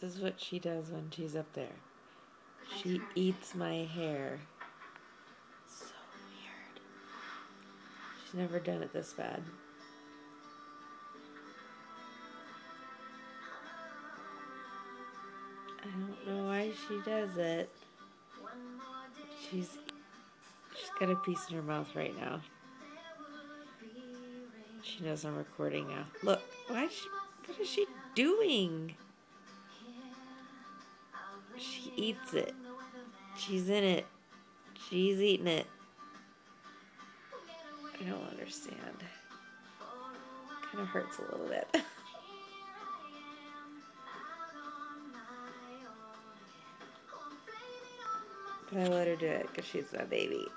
This is what she does when she's up there. She eats my hair. So weird. She's never done it this bad. I don't know why she does it. She's got a piece in her mouth right now. She knows I'm recording now. Look, what is she doing? She eats it. She's in it. She's eating it. I don't understand. Kind of hurts a little bit. But I let her do it because she's my baby.